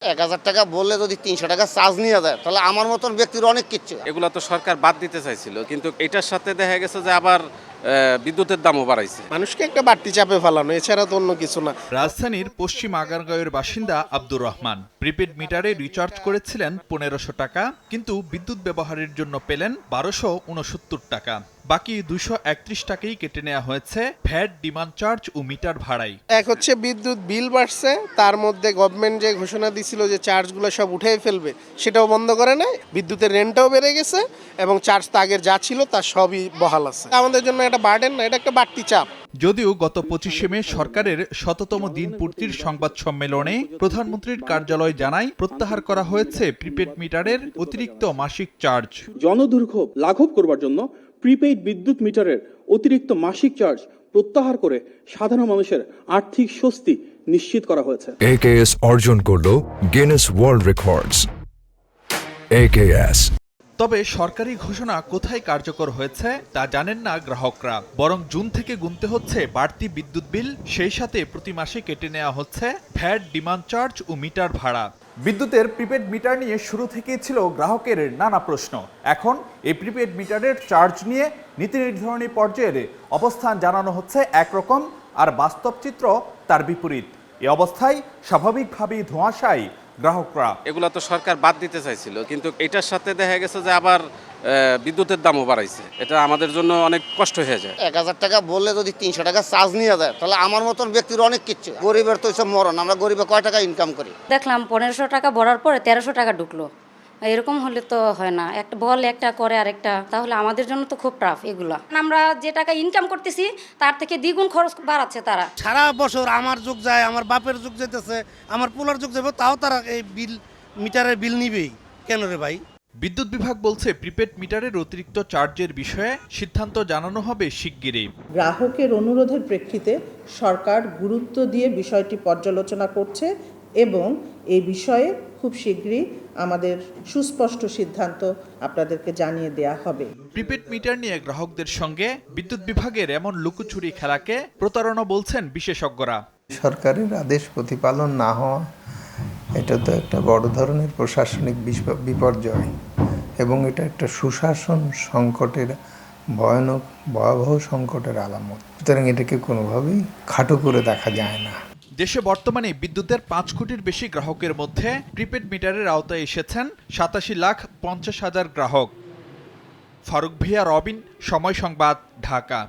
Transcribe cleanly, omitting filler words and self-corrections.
1000 টাকা বললে যদি 300 টাকা চার্জ নিয়ে যায় তাহলে আমার মতন ব্যক্তির অনেক কিচ্ছু। এগুলো তো সরকার বাদ দিতে চাইছিল, কিন্তু এটার সাথে দেখা গেছে যে আবার বিদ্যুতের দামও বাড়াইছে। মানুষকে একটা বাড়তি চাপে ফেলানো, এছাড়া তো অন্য কিছু না। রাজধানীর পশ্চিম আগারগাঁওয়ের বাসিন্দা আব্দুর রহমান প্রিপেড মিটারে রিচার্জ করেছিলেন 1500 টাকা, কিন্তু বিদ্যুৎ ব্যবহারের জন্য পেলেন 1269 টাকা। বাকি 231 টাকাই কেটে নেওয়া হয়েছে ভ্যাট, ডিমান্ড চার্জ ও মিটার ভাড়াই। এক হচ্ছে বিদ্যুৎ বিল বাড়ছে, তার মধ্যে গভর্নমেন্ট যে ঘোষণা দিছিল যে চার্জগুলো সব উঠে ফেলবে, সেটাও বন্ধ করে নাই। বিদ্যুতের রেন্টটাও বেড়ে গেছে এবং চার্জ তো আগের যা ছিল তার সবই বহাল আছে। আমাদের জন্য এটা বার্ডেন না, এটা একটা বাড়তি চাপ। যদিও গত 25শে মে সরকারের 100তম দিন পূর্তির সংবাদ সম্মেলনে প্রধানমন্ত্রীর কার্যালয় জানায় প্রত্যাহার করা হয়েছে প্রিপেড মিটারের অতিরিক্ত মাসিক চার্জ। জনদুর্ভোগ লাঘব করবার জন্য প্রিপেইড বিদ্যুৎ মিটারের অতিরিক্ত মাসিক চার্জ প্রত্যাহার করে সাধারণ মানুষের আর্থিক স্বস্তি নিশ্চিত করা হয়েছে। AKS অর্জন করল গিনেস ওয়ার্ল্ড রেকর্ডস। AKS। তবে সরকারি ঘোষণা কোথায় কার্যকর হয়েছে তা জানেন না গ্রাহকরা, বরং জুন থেকে গুনতে হচ্ছে বাড়তি বিদ্যুৎ বিল, সেই সাথে প্রতি মাসে কেটে নেওয়া হচ্ছে ভ্যাট, ডিমান্ড চার্জ ও মিটার ভাড়া। বিদ্যুতের প্রিপেড মিটার নিয়ে শুরু থেকেই ছিল গ্রাহকের নানা প্রশ্ন। এখন এই প্রিপেড মিটারের চার্জ নিয়ে নীতি নির্ধারণী পর্যায়ের অবস্থান জানানো হচ্ছে একরকম, আর বাস্তব চিত্র তার বিপরীত। এ অবস্থায় স্বাভাবিকভাবেই ধোঁয়াশায় গ্রাহকরা। এগুলো তো সরকার বাদ দিতে চাইছিল, কিন্তু এটার সাথে দেখা গেছে যে আবার বিদ্যুতের দামও বাড়াইছে। এটা আমাদের জন্য অনেক কষ্ট হয়ে যায়। 1000 টাকা বললে যদি 300 টাকা চার্জ নিয়ে যায় তাহলে আমার মতন ব্যক্তির অনেক কিচ্ছু। গরিবের তো এসব মরণ, আমরা গরিবে কয় টাকা ইনকাম করি। দেখলাম 1500 টাকা ভরার পরে 1300 টাকা ঢুকলো। এরকম হলে তো হয় না, একটা বল একটা করে আরেকটা, তাহলে আমাদের জন্য তো খুব টাফ এগুলা। আমরা যে টাকা ইনকাম করতেছি তার থেকে দ্বিগুণ খরচ বাড়াচ্ছে তারা। সারা বছর আমার যুগ যায়, আমার বাপের যুগ যেতেছে, আমার পোলার যুগ যাবে, তাও তারা এই বিল, মিটারের বিল নিবেই কেন রে ভাই? বিদ্যুৎ বিভাগ বলছে প্রিপেড মিটারের অতিরিক্ত চার্জের বিষয়ে সিদ্ধান্ত জানানো হবে শিগগিরই। গ্রাহকের অনুরোধের প্রেক্ষিতে সরকার গুরুত্ব দিয়ে বিষয়টি পর্যালোচনা করছে এবং এই বিষয়ে খুব শীঘ্রই আমাদের সুস্পষ্ট সিদ্ধান্ত আপনাদেরকে জানিয়ে দেয়া হবে। প্রিপেড মিটার নিয়ে গ্রাহকদের সঙ্গে বিদ্যুৎ বিভাগের এমন লুকোচুরি খেলাকে প্রতারণা বলছেন বিশেষজ্ঞরা। সরকারের আদেশ প্রতিপালন না হওয়া, এটা তো একটা বড় ধরনের প্রশাসনিক বিপর্যয় এবং এটা একটা সুশাসন সংকটের ভয়াবহ সংকটের আলামত। সুতরাং এটাকে কোনোভাবেই খাটো করে দেখা যায় না। দেশে বর্তমানে বিদ্যুতের 5 কোটির বেশি গ্রাহকের মধ্যে প্রিপেড মিটারের আওতায় এসেছেন 87,50,000 গ্রাহক। ফারুক ভিয়া, রবিন, সময় সংবাদ, ঢাকা।